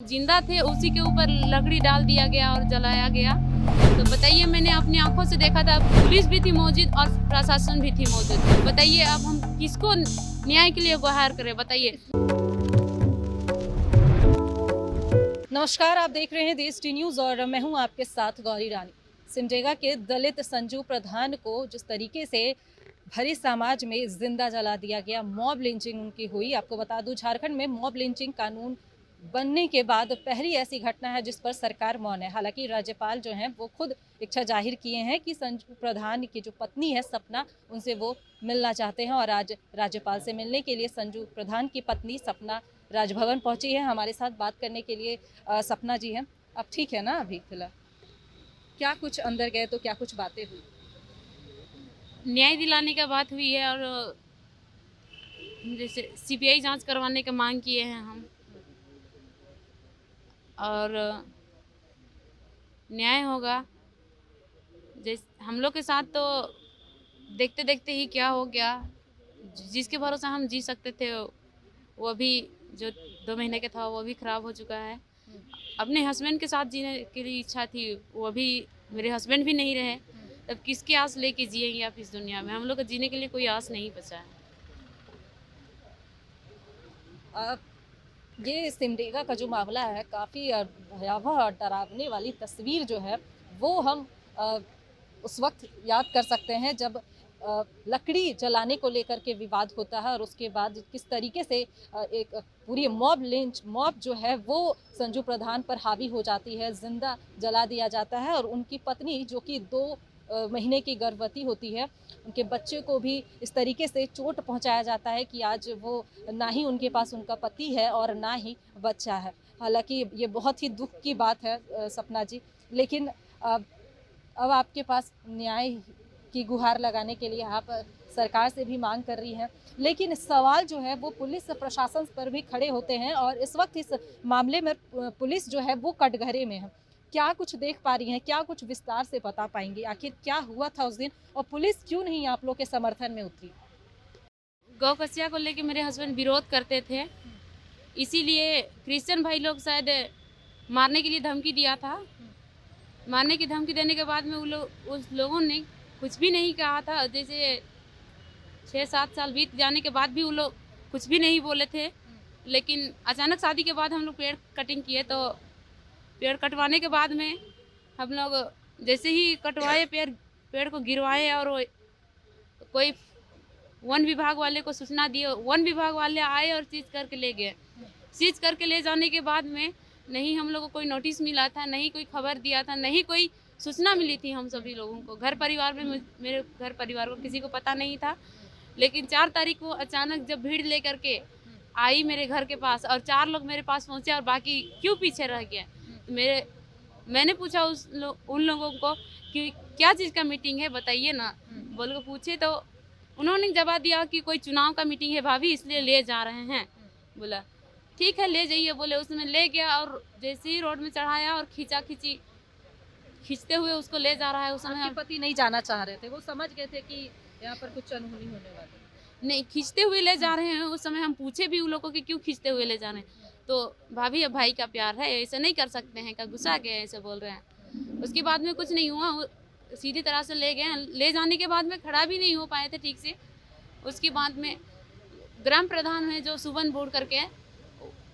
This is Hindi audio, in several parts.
जिंदा थे उसी के ऊपर लकड़ी डाल दिया गया और जलाया गया। तो बताइए, मैंने अपनी आंखों से देखा था, पुलिस भी थी मौजूद और प्रशासन भी थी मौजूद। बताइए अब हम किसको न्याय के लिए गुहार करें, बताइए। नमस्कार, आप देख रहे हैं देश टी न्यूज़ और मैं हूं आपके साथ गौरी रानी। सिमडेगा के दलित संजू प्रधान को जिस तरीके से भरी समाज में जिंदा जला दिया गया, मॉब लिंचिंग उनकी हुई। आपको बता दूं, झारखंड में मॉब लिंचिंग कानून बनने के बाद पहली ऐसी घटना है जिस पर सरकार मौन है। हालांकि राज्यपाल जो हैं वो खुद इच्छा जाहिर किए हैं कि संजू प्रधान की जो पत्नी है सपना, उनसे वो मिलना चाहते हैं और आज राज्यपाल से मिलने के लिए संजू प्रधान की पत्नी सपना राजभवन पहुंची है। हमारे साथ बात करने के लिए सपना जी हैं। अब ठीक है ना? अभी फिलहाल क्या कुछ अंदर गए तो क्या कुछ बातें हुई? न्याय दिलाने का बात हुई है और जैसे सीबीआई जांच करवाने का मांग किए हैं हम, और न्याय होगा। जैसे हम लोग के साथ तो देखते देखते ही क्या हो गया, जिसके भरोसा हम जी सकते थे वो भी, जो 2 महीने का था वो भी खराब हो चुका है। अपने हस्बैंड के साथ जीने की इच्छा थी, वो भी, मेरे हस्बैंड भी नहीं रहे। तब किसकी आस लेके जिएंगे आप इस दुनिया में? हम लोग को जीने के लिए कोई आस नहीं बचा है। अ, ये सिमडेगा का जो मामला है काफ़ी भयावह और डरावने वाली तस्वीर जो है वो हम अ, उस वक्त याद कर सकते हैं जब लकड़ी जलाने को लेकर के विवाद होता है और उसके बाद किस तरीके से एक पूरी मॉब जो है वो संजू प्रधान पर हावी हो जाती है, जिंदा जला दिया जाता है और उनकी पत्नी जो कि 2 महीने की गर्भवती होती है, उनके बच्चे को भी इस तरीके से चोट पहुंचाया जाता है कि आज वो ना ही उनके पास उनका पति है और ना ही बच्चा है। हालांकि ये बहुत ही दुख की बात है सपना जी, लेकिन अब अब आपके पास न्याय की गुहार लगाने के लिए आप सरकार से भी मांग कर रही हैं, लेकिन सवाल जो है वो पुलिस प्रशासन पर भी खड़े होते हैं और इस वक्त इस मामले में पुलिस जो है वो कटघरे में है। क्या कुछ देख पा रही हैं? क्या कुछ विस्तार से बता पाएंगी? आखिर क्या हुआ था उस दिन और पुलिस क्यों नहीं आप लोग के समर्थन में उतरी? गौ कसिया को लेके मेरे हस्बैंड विरोध करते थे, इसीलिए क्रिश्चियन भाई लोग शायद मारने के लिए धमकी दिया था। मारने की धमकी देने के बाद में उस लोगों ने कुछ भी नहीं कहा था। जैसे 6-7 साल बीत जाने के बाद भी वो लोग कुछ भी नहीं बोले थे। लेकिन अचानक शादी के बाद हम लोग पेड़ कटिंग किए, तो पेड़ कटवाने के बाद में हम लोग जैसे ही कटवाए, पेड़ को गिरवाए और कोई वन विभाग वाले को सूचना दिए। वन विभाग वाले आए और सीज करके ले गए। सीज करके ले जाने के बाद में नहीं हम लोग को कोई नोटिस मिला था, नहीं कोई खबर दिया था, नहीं कोई सूचना मिली थी हम सभी लोगों को। घर परिवार में मेरे घर परिवार को किसी को पता नहीं था। लेकिन 4 तारीख को अचानक जब भीड़ लेकर के आई मेरे घर के पास और 4 लोग मेरे पास पहुंचे और बाकी क्यों पीछे रह गए, मैंने पूछा उन लोगों को कि क्या चीज़ का मीटिंग है, बताइए ना। बोल के पूछे तो उन्होंने जवाब दिया कि कोई चुनाव का मीटिंग है भाभी, इसलिए ले जा रहे हैं। बोला ठीक है ले जाइए, बोले। उसमें ले गया और जैसे ही रोड में चढ़ाया और खींचते हुए उसको ले जा रहा है। उस समय आपके पति नहीं जाना चाह रहे थे, वो समझ गए थे कि यहाँ पर कुछ अनहोनी होने वाली नहीं, खींचते हुए ले जा रहे हैं। उस समय हम पूछे भी उन लोगों को कि क्यों खींचते हुए ले जा रहे हैं, तो भाभी अब भाई का प्यार है, ऐसे नहीं कर सकते हैं, का गुस्सा गए ऐसे बोल रहे हैं। उसके बाद में कुछ नहीं हुआ, सीधी तरह से ले गए। ले जाने के बाद में खड़ा भी नहीं हो पाए थे ठीक से। उसके बाद में ग्राम प्रधान है जो सुबन बोर्ड करके,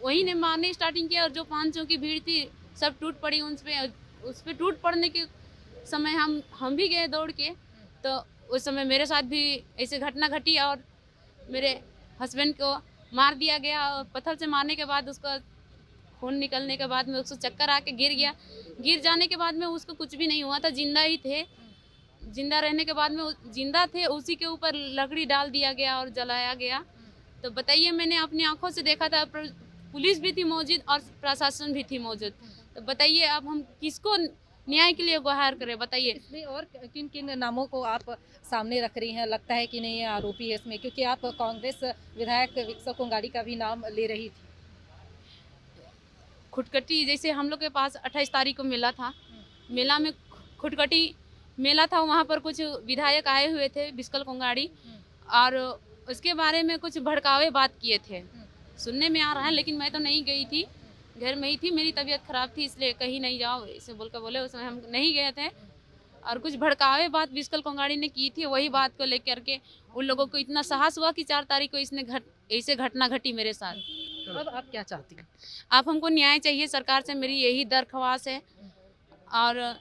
वही ने मारने स्टार्टिंग किया और जो 500 की भीड़ थी सब टूट पड़ी उस पे टूट पड़ने के समय हम भी गए दौड़ के। तो उस समय मेरे साथ भी ऐसे घटना घटी और मेरे हस्बैंड को मार दिया गया। और पत्थर से मारने के बाद उसका खून निकलने के बाद में उसको चक्कर आके गिर गया। गिर जाने के बाद में उसको कुछ भी नहीं हुआ था, जिंदा ही थे। जिंदा रहने के बाद में जिंदा थे उसी के ऊपर लकड़ी डाल दिया गया और जलाया गया। तो बताइए, मैंने अपनी आंखों से देखा था, पुलिस भी थी मौजूद और प्रशासन भी थी मौजूद। तो बताइए अब हम किसको न्याय के लिए गुहार करें, बताइए। इसमें और किन किन नामों को आप सामने रख रही हैं? लगता है कि नहीं ये आरोपी है इसमें, क्योंकि आप कांग्रेस विधायक विक्सा कोंगाड़ी का भी नाम ले रही थी। खुटकटी जैसे हम लोग के पास 28 तारीख को मेला था, मेला में खुटकटी मेला था, वहाँ पर कुछ विधायक आए हुए थे बिस्कल कोंगाड़ी, और उसके बारे में कुछ भड़कावे बात किए थे, सुनने में आ रहा है, लेकिन मैं तो नहीं गई थी। घर में ही थी, मेरी तबीयत ख़राब थी इसलिए कहीं नहीं जाओ इसे बोल कर बोले। उस समय हम नहीं गए थे और कुछ भड़कावे बात विशकल कोंगाड़ी ने की थी, वही बात को लेकर के उन लोगों को इतना साहस हुआ कि 4 तारीख को ऐसे घटना घटी मेरे साथ। अब आप क्या चाहती हैं? आप हमको न्याय चाहिए सरकार से, मेरी यही दरख्वास्त है और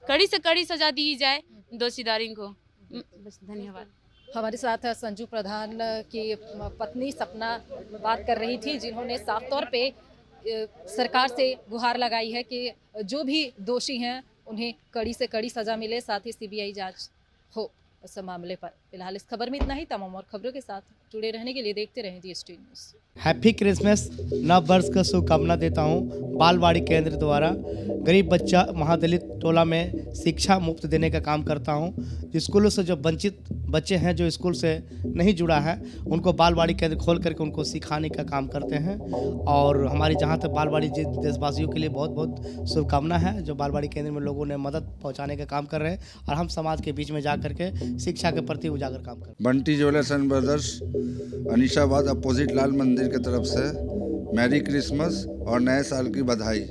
कड़ी से कड़ी सज़ा दी जाए दोषीदारी को। बस धन्यवाद। हमारे साथ संजू प्रधान की पत्नी सपना बात कर रही थी, जिन्होंने साफ तौर पे सरकार से गुहार लगाई है कि जो भी दोषी हैं उन्हें कड़ी से कड़ी सज़ा मिले, साथ ही सीबीआई जांच हो इस मामले पर। फिलहाल इस खबर में इतना ही। तमाम और खबरों के साथ जुड़े रहने के लिए देखते रहें DST न्यूज़। हैप्पी क्रिसमस, नव वर्ष का शुभकामना देता हूँ। बालवाड़ी केंद्र द्वारा गरीब बच्चा महादलित टोला में शिक्षा मुफ्त देने का काम करता हूँ। स्कूलों से जो वंचित बच्चे हैं, जो स्कूल से नहीं जुड़ा है, उनको बालवाड़ी केंद्र खोल करके उनको सिखाने का काम करते हैं। और हमारी जहाँ तक बालवाड़ी देशवासियों के लिए बहुत बहुत शुभकामना है, जो बालवाड़ी केंद्र में लोगों ने मदद पहुँचाने का काम कर रहे हैं और हम समाज के बीच में जा करके शिक्षा के प्रति उजागर काम कर रहे हैं। Bunty jewellers and brothers, Anishabad opposite लाल मंदिर की तरफ से मैरी क्रिसमस और नए साल की बधाई।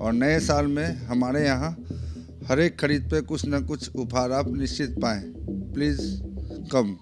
और नए साल में हमारे यहाँ हर एक खरीद पे कुछ न कुछ उपहार आप निश्चित पाएँ। प्लीज़ कम।